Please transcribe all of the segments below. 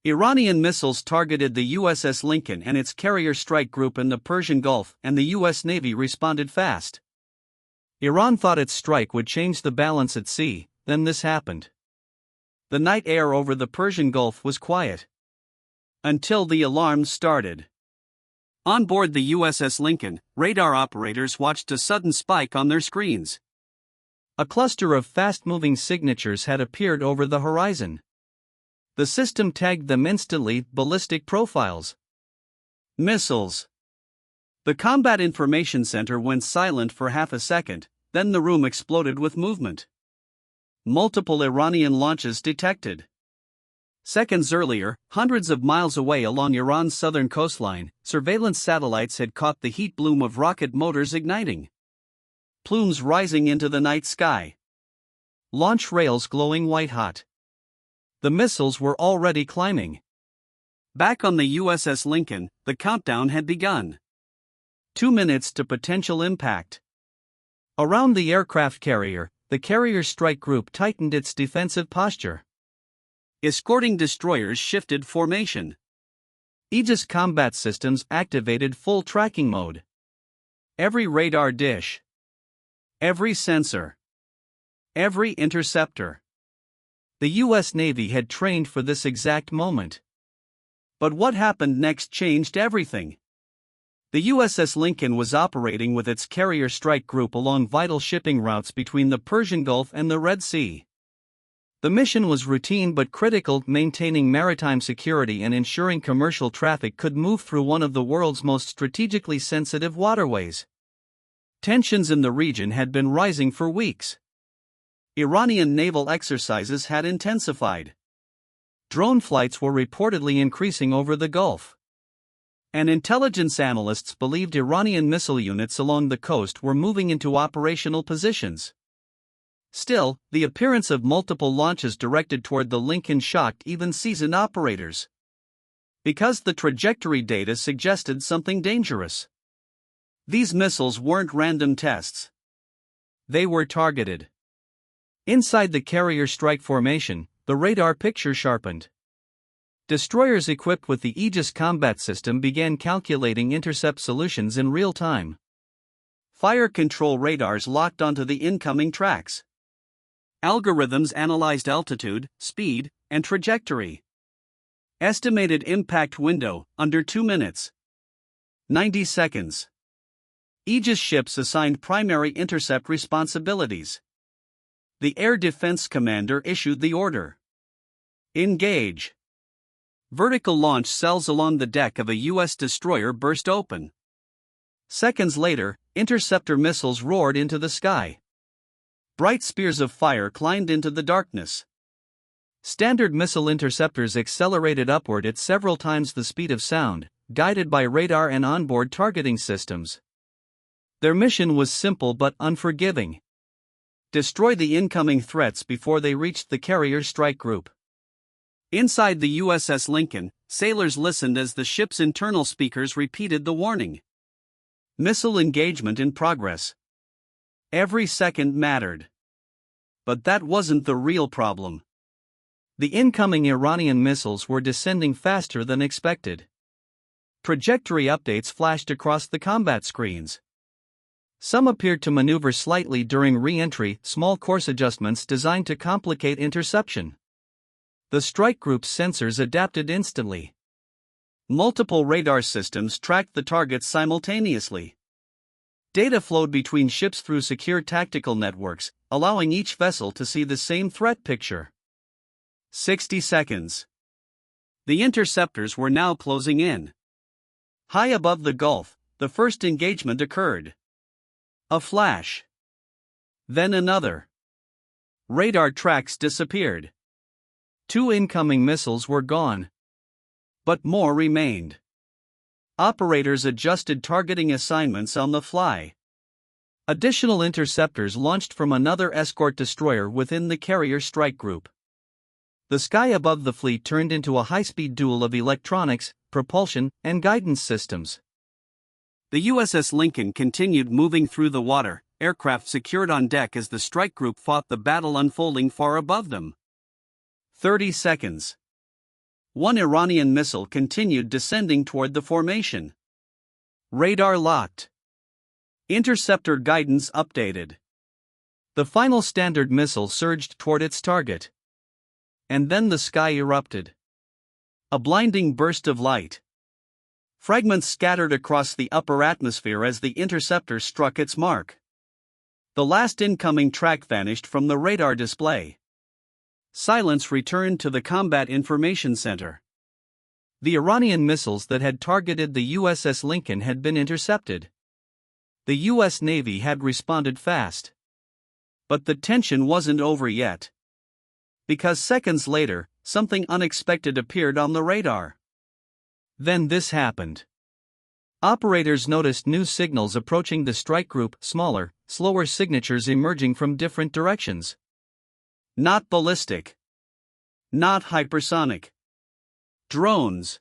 Iranian missiles targeted the USS Lincoln and its carrier strike group in the Persian Gulf, and the U.S. Navy responded fast. Iran thought its strike would change the balance at sea, then this happened. The night air over the Persian Gulf was quiet. Until the alarms started. On board the USS Lincoln, radar operators watched a sudden spike on their screens. A cluster of fast-moving signatures had appeared over the horizon. The system tagged them instantly: ballistic profiles. Missiles. The Combat Information Center went silent for half a second, then the room exploded with movement. Multiple Iranian launches detected. Seconds earlier, hundreds of miles away along Iran's southern coastline, surveillance satellites had caught the heat bloom of rocket motors igniting. Plumes rising into the night sky. Launch rails glowing white-hot. The missiles were already climbing. Back on the USS Lincoln, the countdown had begun. 2 minutes to potential impact. Around the aircraft carrier, the carrier strike group tightened its defensive posture. Escorting destroyers shifted formation. Aegis combat systems activated full tracking mode. Every radar dish. Every sensor. Every interceptor. The U.S. Navy had trained for this exact moment. But what happened next changed everything. The USS Lincoln was operating with its carrier strike group along vital shipping routes between the Persian Gulf and the Red Sea. The mission was routine but critical, maintaining maritime security and ensuring commercial traffic could move through one of the world's most strategically sensitive waterways. Tensions in the region had been rising for weeks. Iranian naval exercises had intensified. Drone flights were reportedly increasing over the Gulf. And intelligence analysts believed Iranian missile units along the coast were moving into operational positions. Still, the appearance of multiple launches directed toward the Lincoln shocked even seasoned operators. Because the trajectory data suggested something dangerous. These missiles weren't random tests. They were targeted. Inside the carrier strike formation, the radar picture sharpened. Destroyers equipped with the Aegis combat system began calculating intercept solutions in real time. Fire control radars locked onto the incoming tracks. Algorithms analyzed altitude, speed, and trajectory. Estimated impact window, under 2 minutes. 90 seconds. Aegis ships assigned primary intercept responsibilities. The Air Defense Commander issued the order. Engage. Vertical launch cells along the deck of a U.S. destroyer burst open. Seconds later, interceptor missiles roared into the sky. Bright spears of fire climbed into the darkness. Standard missile interceptors accelerated upward at several times the speed of sound, guided by radar and onboard targeting systems. Their mission was simple but unforgiving. Destroy the incoming threats before they reached the carrier strike group. Inside the USS Lincoln, sailors listened as the ship's internal speakers repeated the warning. Missile engagement in progress. Every second mattered. But that wasn't the real problem. The incoming Iranian missiles were descending faster than expected. Trajectory updates flashed across the combat screens. Some appeared to maneuver slightly during re-entry, small course adjustments designed to complicate interception. The strike group's sensors adapted instantly. Multiple radar systems tracked the targets simultaneously. Data flowed between ships through secure tactical networks, allowing each vessel to see the same threat picture. 60 seconds. The interceptors were now closing in. High above the Gulf, the first engagement occurred. A flash. Then another. Radar tracks disappeared. 2 incoming missiles were gone. But more remained. Operators adjusted targeting assignments on the fly. Additional interceptors launched from another escort destroyer within the carrier strike group. The sky above the fleet turned into a high-speed duel of electronics, propulsion, and guidance systems. The USS Lincoln continued moving through the water, aircraft secured on deck as the strike group fought the battle unfolding far above them. 30 seconds. One Iranian missile continued descending toward the formation. Radar locked. Interceptor guidance updated. The final Standard missile surged toward its target. And then the sky erupted. A blinding burst of light. Fragments scattered across the upper atmosphere as the interceptor struck its mark. The last incoming track vanished from the radar display. Silence returned to the Combat Information Center. The Iranian missiles that had targeted the USS Lincoln had been intercepted. The U.S. Navy had responded fast. But the tension wasn't over yet. Because seconds later, something unexpected appeared on the radar. Then this happened. Operators noticed new signals approaching the strike group, smaller, slower signatures emerging from different directions. Not ballistic. Not hypersonic. Drones.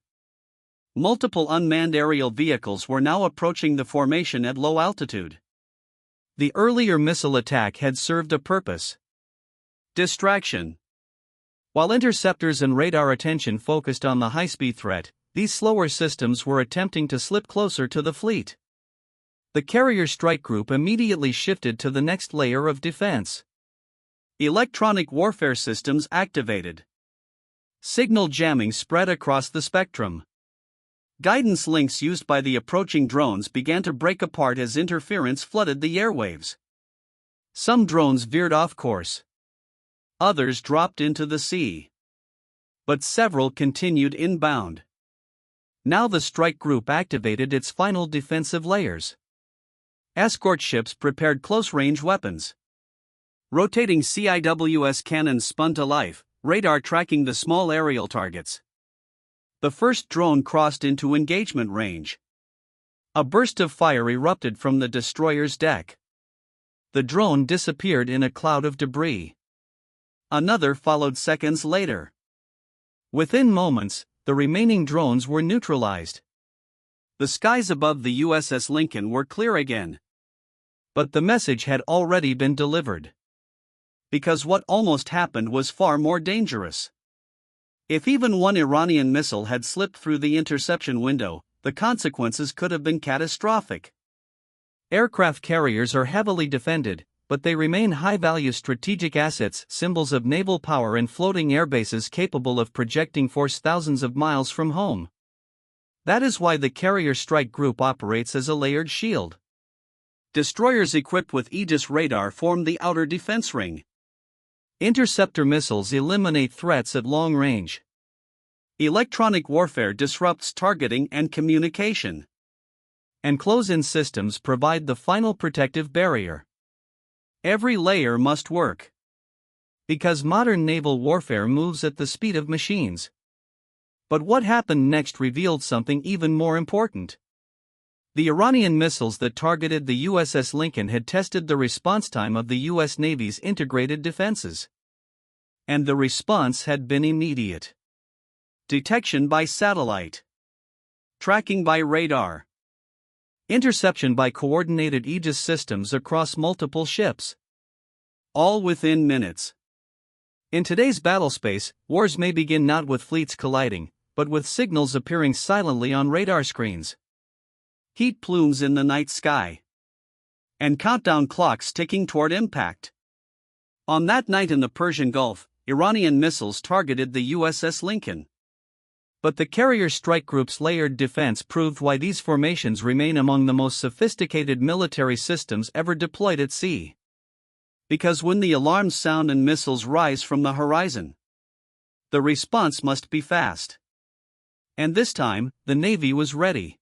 Multiple unmanned aerial vehicles were now approaching the formation at low altitude. The earlier missile attack had served a purpose. Distraction. While interceptors and radar attention focused on the high-speed threat, these slower systems were attempting to slip closer to the fleet. The carrier strike group immediately shifted to the next layer of defense. Electronic warfare systems activated. Signal jamming spread across the spectrum. Guidance links used by the approaching drones began to break apart as interference flooded the airwaves. Some drones veered off course. Others dropped into the sea. But several continued inbound. Now the strike group activated its final defensive layers. Escort ships prepared close-range weapons. Rotating CIWS cannons spun to life, radar tracking the small aerial targets. The first drone crossed into engagement range. A burst of fire erupted from the destroyer's deck. The drone disappeared in a cloud of debris. Another followed seconds later. Within moments, the remaining drones were neutralized. The skies above the USS Lincoln were clear again. But the message had already been delivered. Because what almost happened was far more dangerous. If even one Iranian missile had slipped through the interception window, the consequences could have been catastrophic. Aircraft carriers are heavily defended, but they remain high-value strategic assets, symbols of naval power and floating airbases capable of projecting force thousands of miles from home. That is why the carrier strike group operates as a layered shield. Destroyers equipped with Aegis radar form the outer defense ring. Interceptor missiles eliminate threats at long range. Electronic warfare disrupts targeting and communication. And close-in systems provide the final protective barrier. Every layer must work. Because modern naval warfare moves at the speed of machines. But what happened next revealed something even more important. The Iranian missiles that targeted the USS Lincoln had tested the response time of the U.S. Navy's integrated defenses. And the response had been immediate. Detection by satellite. Tracking by radar. Interception by coordinated Aegis systems across multiple ships. All within minutes. In today's battlespace, wars may begin not with fleets colliding, but with signals appearing silently on radar screens. Heat plumes in the night sky. And countdown clocks ticking toward impact. On that night in the Persian Gulf, Iranian missiles targeted the USS Lincoln. But the carrier strike group's layered defense proved why these formations remain among the most sophisticated military systems ever deployed at sea. Because when the alarms sound and missiles rise from the horizon, the response must be fast. And this time, the Navy was ready.